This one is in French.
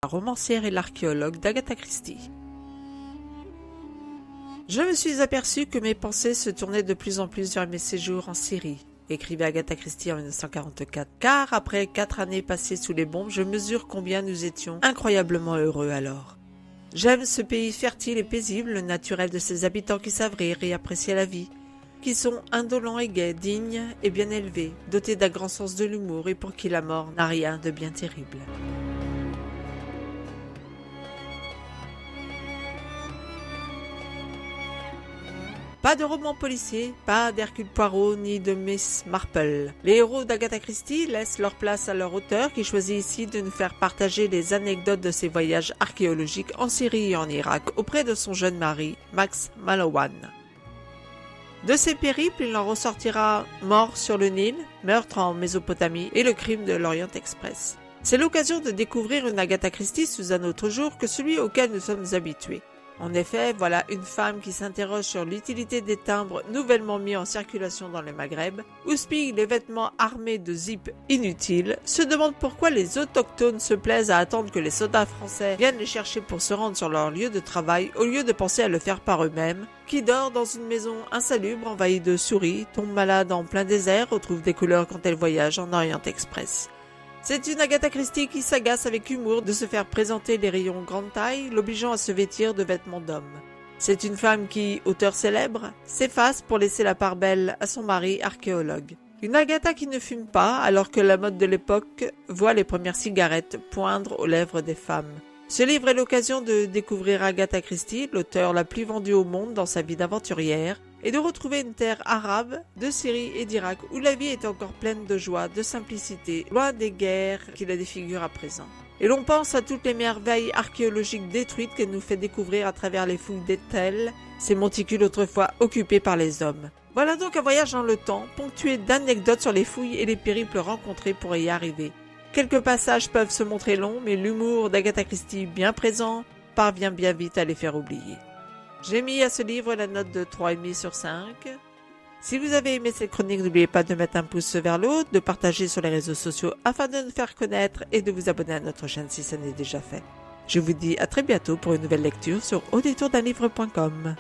la romancière et l'archéologue d'Agatha Christie. Je me suis aperçu que mes pensées se tournaient de plus en plus vers mes séjours en Syrie, écrivait Agatha Christie en 1944, car après 4 années passées sous les bombes, je mesure combien nous étions incroyablement heureux alors. J'aime ce pays fertile et paisible, le naturel de ses habitants qui savent rire et apprécier la vie, qui sont indolents et gais, dignes et bien élevés, dotés d'un grand sens de l'humour et pour qui la mort n'a rien de bien terrible. Pas de roman policier, pas d'Hercule Poirot ni de Miss Marple. Les héros d'Agatha Christie laissent leur place à leur auteur qui choisit ici de nous faire partager les anecdotes de ses voyages archéologiques en Syrie et en Irak auprès de son jeune mari, Max Mallowan. De ces périples, il en ressortira Mort sur le Nil, Meurtre en Mésopotamie et Le crime de l'Orient Express. C'est l'occasion de découvrir une Agatha Christie sous un autre jour que celui auquel nous sommes habitués. En effet, voilà une femme qui s'interroge sur l'utilité des timbres nouvellement mis en circulation dans le Maghreb, houspille les vêtements armés de zips inutiles, se demande pourquoi les autochtones se plaisent à attendre que les soldats français viennent les chercher pour se rendre sur leur lieu de travail au lieu de penser à le faire par eux-mêmes, qui dort dans une maison insalubre envahie de souris, tombe malade en plein désert, retrouve des couleurs quand elle voyage en Orient Express. C'est une Agatha Christie qui s'agace avec humour de se faire présenter les rayons grande taille, l'obligeant à se vêtir de vêtements d'homme. C'est une femme qui, auteur célèbre, s'efface pour laisser la part belle à son mari archéologue. Une Agatha qui ne fume pas alors que la mode de l'époque voit les premières cigarettes poindre aux lèvres des femmes. Ce livre est l'occasion de découvrir Agatha Christie, l'auteure la plus vendue au monde dans sa vie d'aventurière, et de retrouver une terre arabe, de Syrie et d'Irak où la vie est encore pleine de joie, de simplicité, loin des guerres qui la défigurent à présent. Et l'on pense à toutes les merveilles archéologiques détruites qu'elle nous fait découvrir à travers les fouilles d'Ethel, ces monticules autrefois occupés par les hommes. Voilà donc un voyage dans le temps, ponctué d'anecdotes sur les fouilles et les périples rencontrés pour y arriver. Quelques passages peuvent se montrer longs, mais l'humour d'Agatha Christie bien présent parvient bien vite à les faire oublier. J'ai mis à ce livre la note de 3,5 sur 5. Si vous avez aimé cette chronique, n'oubliez pas de mettre un pouce vers le haut, de partager sur les réseaux sociaux afin de nous faire connaître et de vous abonner à notre chaîne si ce n'est déjà fait. Je vous dis à très bientôt pour une nouvelle lecture sur audétourdunlivre.com.